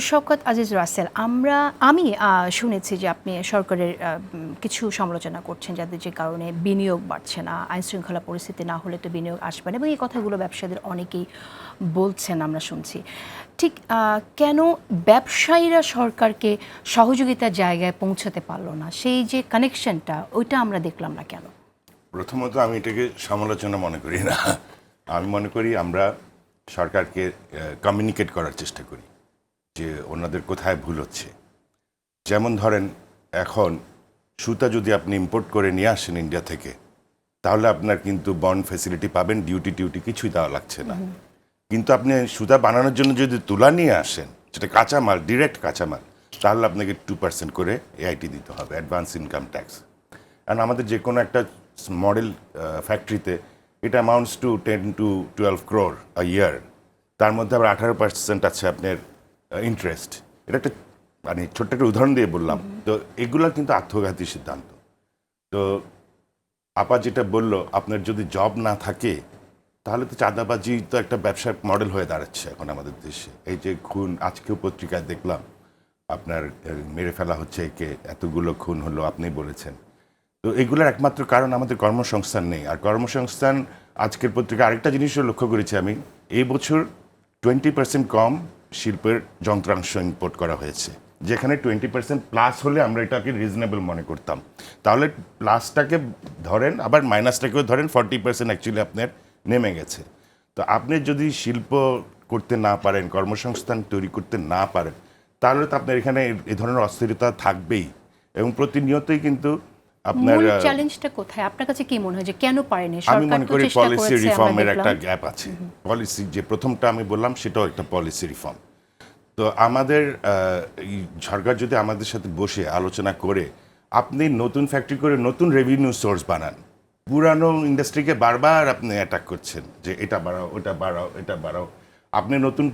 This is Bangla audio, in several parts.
শওকত আজিজ রাসেল, আমি শুনেছি যে আপনি সরকারের কিছু সমালোচনা করছেন, যাদের যে কারণে বিনিয়োগ বাড়ছে না, আইনশৃঙ্খলা পরিস্থিতি না হলে তো বিনিয়োগ আসবে না, এবং এই কথাগুলো ব্যবসায়ীদের অনেকেই বলছেন, আমরা শুনছি। ঠিক কেন ব্যবসায়ীরা সরকারকে সহযোগিতার জায়গায় পৌঁছাতে পারলো না, সেই যে কানেকশনটা, ওইটা আমরা দেখলাম না কেন? প্রথমত আমি এটাকে সমালোচনা মনে করি না। আমি মনে করি আমরা সরকারকে কমিউনিকেট করার চেষ্টা করি যে ওনাদের কোথায় ভুল হচ্ছে। যেমন ধরেন, এখন সুতা যদি আপনি ইম্পোর্ট করে নিয়ে আসেন ইন্ডিয়া থেকে, তাহলে আপনার কিন্তু বন্ড ফ্যাসিলিটি পাবেন, ডিউটি কিছুই দেওয়া লাগছে না। কিন্তু আপনি সুতা বানানোর জন্য যদি তুলা নিয়ে আসেন, যেটা কাঁচামাল, ডিরেক্ট কাঁচামাল, তাহলে আপনাকে 2% করে এআইটি দিতে হবে, অ্যাডভান্স ইনকাম ট্যাক্স। কারণ আমাদের যে কোনো একটা মডেল ফ্যাক্টরিতে এটা অ্যামাউন্টস টু 10 to 12 crore আ ইয়ার। তার মধ্যে আবার 18% আছে আপনার ইন্টারেস্ট। এটা একটা মানে ছোট্ট একটা উদাহরণ দিয়ে বললাম। তো এগুলো কিন্তু আত্মঘাতী সিদ্ধান্ত। তো আপা যেটা বলল, আপনার যদি জব না থাকে তাহলে তো চাঁদাবাজি তো একটা ব্যবসার মডেল হয়ে দাঁড়াচ্ছে এখন আমাদের দেশে। এই যে খুন, আজকেও পত্রিকায় দেখলাম আপনার মেরে ফেলা হচ্ছে, একে এতগুলো খুন হলো, আপনি বলেছেন। তো এগুলোর একমাত্র কারণ আমাদের কর্মসংস্থান নেই। আর কর্মসংস্থান, আজকের পত্রিকা আরেকটা জিনিসও লক্ষ্য করেছি আমি, এই বছর 20% কম শিল্পের যন্ত্রাংশ ইম্পোর্ট করা হয়েছে, যেখানে 20% প্লাস হলে আমরা এটাকে রিজনেবল মনে করতাম। তাহলে প্লাসটাকে ধরেন, আবার মাইনাসটাকেও ধরেন, 40% অ্যাকচুয়ালি আপনার নেমে গেছে। তো আপনি যদি শিল্প করতে না পারেন, কর্মসংস্থান তৈরি করতে না পারেন, তাহলে তো আপনার এখানে এ ধরনের অস্থিরতা থাকবেই। এবং প্রতিনিয়তই কিন্তু আপনার চ্যালেঞ্জটা কোথায় আপনার কাছে কি মনে হয়, যে কেন পারেনি আমি সরকার? মনে তো করি চেষ্টা পলিসি করেছে, আমরা রিফর্মের দেখলাম। একটা গ্যাপ আছে। পলিসি যে প্রথমটা আমি বললাম, সেটাও একটা পলিসি রিফর্ম। তো আমাদের এই সরকার যদি আমাদের সাথে বসে আলোচনা করে, আপনি নতুন ফ্যাক্টরি করে নতুন রেভিনিউ সোর্স বানান। পুরানো ইন্ডাস্ট্রিকে বারবার আপনি অ্যাটাক করছেন যে এটা বাড়াও, ওটা বাড়াও, এটা বাড়াও। আপনি নতুন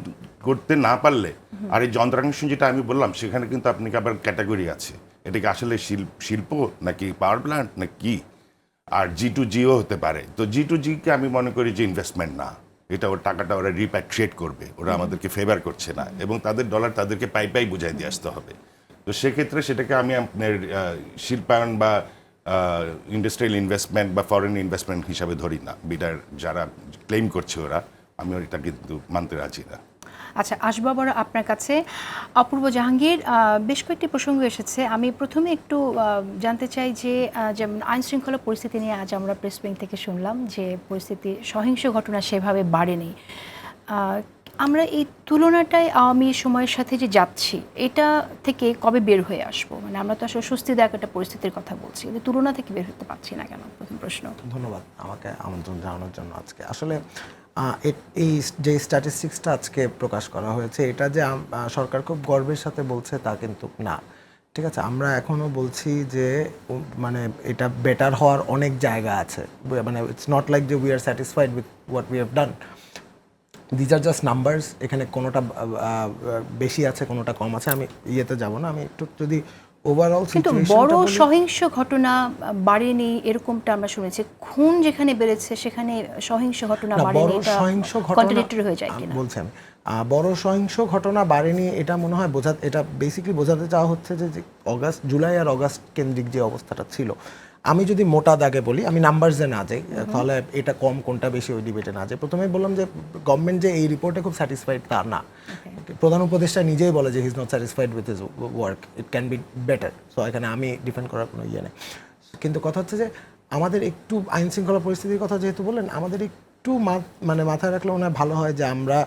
করতে না পারলে, আর এই যন্ত্রাংশ যেটা আমি বললাম, সেখানে কিন্তু আপনাকে আবার ক্যাটাগরি আছে। এটা কি আসলে শিল্প নাকি পাওয়ার প্ল্যান্ট না কি? আর G2Gও হতে পারে। তো G2Gকে আমি মনে করি যে ইনভেস্টমেন্ট না, এটা ওর টাকাটা ওরা রিপ্যাট্রিয়েট করবে, ওরা আমাদেরকে ফেভার করছে না, এবং তাদের ডলার তাদেরকে পাই বুঝাই দিয়ে আসতে হবে। তো সেক্ষেত্রে সেটাকে আমি আপনার শিল্পায়ন বা ইন্ডাস্ট্রিয়াল ইনভেস্টমেন্ট বা ফরেন ইনভেস্টমেন্ট হিসাবে ধরি না। বিটার যারা ক্লেম করছে ওরা, আমি এটা কিন্তু মানতে রাজি না। আচ্ছা, আসবো আবার আপনার কাছে। অপূর্ব জাহাঙ্গীর, বেশ কয়েকটি প্রসঙ্গ এসেছে। আমি প্রথমে একটু জানতে চাই যে যেমন আইন শৃঙ্খলা পরিস্থিতি নিয়ে আজ আমরা প্রেস উইং থেকে শুনলাম যে পরিস্থিতি, সহিংস ঘটনা সেভাবে বাড়েনি। আমরা এই তুলনাটায় আওয়ামী সময়ের সাথে যে যাচ্ছি, এটা থেকে কবে বের হয়ে আসবো? মানে আমরা তো আসলে স্বস্তিদায়ক একটা পরিস্থিতির কথা বলছি, কিন্তু তুলনা থেকে বের হতে পারছি না কেন? প্রথম প্রশ্ন। ধন্যবাদ আমাকে আমন্ত্রণ জানানোর জন্য। আজকে আসলে এই যে স্ট্যাটিস্টিক্সটা আজকে প্রকাশ করা হয়েছে, এটা যে সরকার খুব গর্বের সাথে বলছে তা কিন্তু না। ঠিক আছে, আমরা এখনও বলছি যে মানে এটা বেটার হওয়ার অনেক জায়গা আছে। মানে ইটস নট লাইক যে we are satisfied with what we have done. These are just numbers. এখানে কোনোটা বেশি আছে, কোনোটা কম আছে, আমি ইয়েতে যাব না। আমি একটু যদি ওভারঅল কিন্তু বড় সহিংস ঘটনা বাড়েনি এরকমটা আমরা শুনেছি। খুন যেখানে বেড়েছে সেখানে সহিংস ঘটনা বাড়েনি, এটা কন্ট্রাডিক্টরি হয়ে যায় কিনা বলছি আমি। বড় সহিংস ঘটনা বাড়েনি, এটা মনে হয় এটা বেসিক্যালি বোঝাতে চাওয়া হচ্ছে যে জুলাই আর অগাস্ট কেন্দ্রিক যে অবস্থাটা ছিল। আমি যদি মোটা দাগে বলি, আমি নাম্বারসে না যাই, তাহলে এটা কম কোনটা বেশি ওই ডিবেটে না যাই। প্রথমেই বললাম যে গভর্নমেন্ট যে এই রিপোর্টে খুব স্যাটিসফাইড তা না। প্রধান উপদেষ্টা নিজেই বলে যে he is not satisfied with his work, it can be better. So এখানে আমি ডিফেন্ড করার কোনো ইয়ে নেই। কিন্তু কথা হচ্ছে যে আমাদের একটু আইন শৃঙ্খলা পরিস্থিতির কথা যেহেতু বললেন, আমাদের একটু মানে মাথায় রাখলে মনে হয় ভালো হয় যে আমরা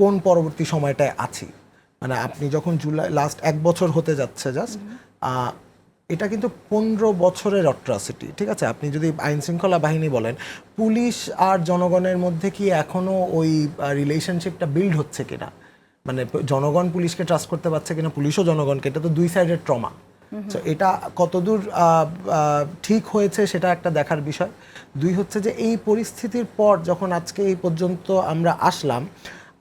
কোন পরবর্তী সময়টায় আছি। মানে আপনি যখন জুলাই লাস্ট 1 বছর হতে যাচ্ছে জাস্ট, এটা কিন্তু 15 বছরের অট্রাসিটি। ঠিক আছে, আপনি যদি আইন শৃঙ্খলা বাহিনী বলেন, পুলিশ আর জনগণের মধ্যে কি এখনও ওই রিলেশনশিপটা বিল্ড হচ্ছে কিনা, মানে জনগণ পুলিশকে ট্রাস্ট করতে পারছে কিনা, পুলিশও জনগণকে, এটা তো দুই সাইডের ট্রমা। তো এটা কতদূর ঠিক হয়েছে সেটা একটা দেখার বিষয়। দুই হচ্ছে যে এই পরিস্থিতির পর যখন আজকে এই পর্যন্ত আমরা আসলাম,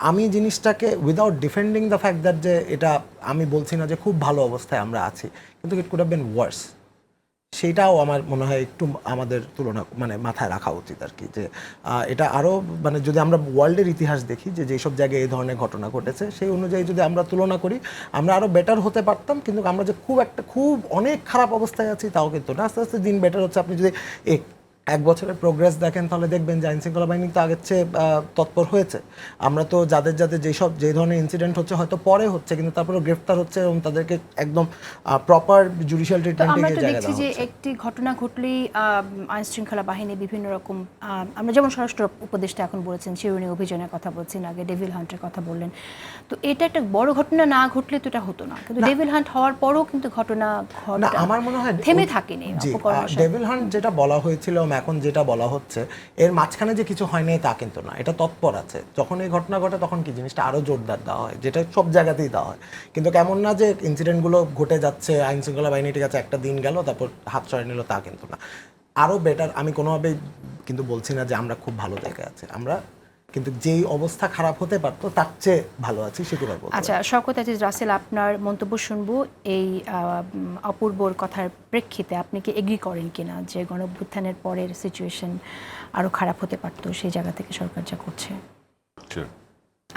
আমি জিনিসটাকে without defending the fact that যে এটা আমি বলছি না যে খুব ভালো অবস্থায় আমরা আছি, কিন্তু ইট কুড হ্যাভ বিন ওয়ার্স। সেটাও আমার মনে হয় একটু আমাদের তুলনা মানে মাথায় রাখা উচিত আর কি, যে এটা আরও মানে যদি আমরা ওয়ার্ল্ডের ইতিহাস দেখি যে যেসব জায়গায় এই ধরনের ঘটনা ঘটেছে সেই অনুযায়ী যদি আমরা তুলনা করি আমরা আরও বেটার হতে পারতাম, কিন্তু আমরা যে খুব অনেক খারাপ অবস্থায় আছি তাও কিন্তু না। আস্তে আস্তে দিন বেটার হচ্ছে। আপনি যদি এক বছরের প্রোগ্রেস দেখেন তাহলে দেখবেন যে আইনশৃঙ্খলা বাহিনী তো আগের চেয়ে তৎপর হয়েছে। আমরা তো যাদের যে ধরনের ইনসিডেন্ট হচ্ছে হয়তো পরে হচ্ছে, কিন্তু তারপরে গ্রেফতার হচ্ছে এবং তাদেরকে একদম প্রপার জুডিশিয়াল তো ট্রিটমেন্টে আমরা তো জায়গা দেখছি দেওয়া যে হচ্ছে। একটি ঘটনা ঘটলেই আইন শৃঙ্খলা বাহিনী বিভিন্ন রকম আমরা যেমন স্বরাষ্ট্র উপদেষ্টা এখন বলেছেন চিরুনি অভিযানের কথা বলছেন, আগে ডেভিল হান্টের কথা বললেন। তো এটা একটা বড় ঘটনা না ঘটলে তো এটা হতো না, কিন্তু ডেভিল হান্ট হওয়ার পরও কিন্তু ঘটনা না আমার মনে হয় থেমে থাকেনি। জি, ডেভিল হান্ট যেটা বলা হয়েছিল এখন যেটা বলা হচ্ছে এর মাঝখানে যে কিছু হয়নি তা কিন্তু না, এটা তৎপর আছে। যখন এই ঘটনা ঘটে তখন কি জিনিসটা আরো জোরদার দেওয়া হয়, যেটা সব জায়গাতেই দেওয়া হয়। কিন্তু কেমন না যে ইনসিডেন্টগুলো ঘটে যাচ্ছে, আইন শৃঙ্খলা বাহিনী ঠিক আছে একটা দিন গেল তারপর হাত সরে নিল, তা কিন্তু না। আরো বেটার, আমি কোনোভাবেই কিন্তু বলছি না যে আমরা খুব ভালো জায়গায় আছি, আমরা কিন্তু যেই অবস্থা খারাপ হতে পারতো তার চেয়ে ভালো আছি সেটুকু বলতে পারি। আচ্ছা, শওকত আজিজ রাসেল, আপনার মন্তব্য শুনবো এই অপূর্বর কথার প্রেক্ষিতে। আপনি কি এগ্রি করেন কিনা যে গণঅভ্যুত্থানের পরের সিচুয়েশন আরো খারাপ হতে পারতো সেই জায়গা থেকে সরকার যা করছে?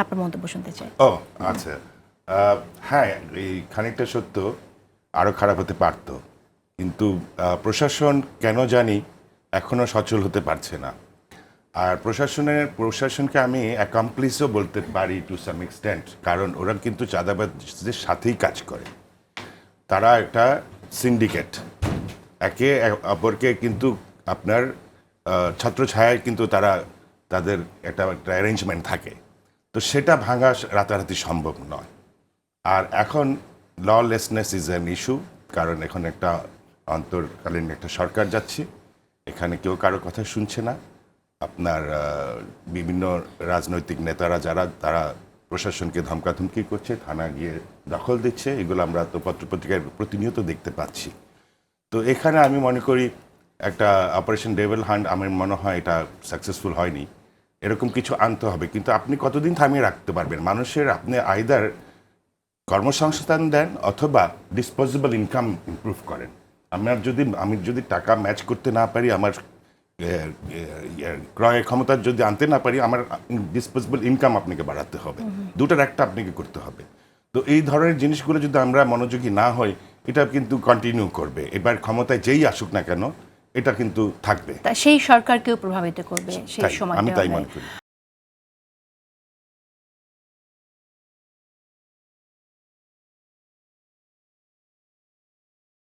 আপনার মন্তব্য শুনতে চাই। ও আচ্ছা, হ্যাঁ এই খানিকটা সত্য, আরও খারাপ হতে পারত, কিন্তু কেন জানি এখনো সচল হতে পারছে না। আর প্রশাসনকে আমি অ্যাকমপ্লিসও বলতে পারি টু সাম এক্সটেন্ট, কারণ ওরা কিন্তু চাঁদাবাজদের সাথেই কাজ করে। তারা একটা সিন্ডিকেট, একে অপরকে কিন্তু আপনার ছত্রছায়ায় কিন্তু তাদের একটা অ্যারেঞ্জমেন্ট থাকে, তো সেটা ভাঙা রাতারাতি সম্ভব নয়। আর এখন ললেসনেস ইজ অ্যান ইস্যু, কারণ এখন একটা অন্তর্কালীন একটা সরকার যাচ্ছে, এখানে কেউ কারো কথা শুনছে না। আপনার বিভিন্ন রাজনৈতিক নেতারা তারা প্রশাসনকে ধমকাধমকি করছে, থানা গিয়ে দখল দিচ্ছে, এগুলো আমরা তো পত্রপত্রিকায় প্রতিনিয়ত দেখতে পাচ্ছি। তো এখানে আমি মনে করি একটা অপারেশন ডেভিল হান্ট আমার মনে হয় এটা সাকসেসফুল হয়নি। এরকম কিছু আনতে হবে, কিন্তু আপনি কতদিন থামিয়ে রাখতে পারবেন মানুষের? আপনি আইদার কর্মসংস্থান দেন অথবা ডিসপোজেবল ইনকাম ইমপ্রুভ করেন। আমি যদি টাকা ম্যাচ করতে না পারি, আমার ক্রয় ক্ষমতা যদি আনতে না পারি, আমার ডিসপোজেবল ইনকাম আপনাকে বাড়াতে হবে, দুটার একটা আপনাকে করতে হবে। তো এই ধরনের জিনিসগুলো যদি আমরা মনোযোগী না হই, এটা কিন্তু কন্টিনিউ করবে। এবার ক্ষমতায় যেই আসুক না কেন এটা কিন্তু থাকবে, সেই সরকারকেও প্রভাবিত করবে সেই সময়। আমি তাই মনে করি।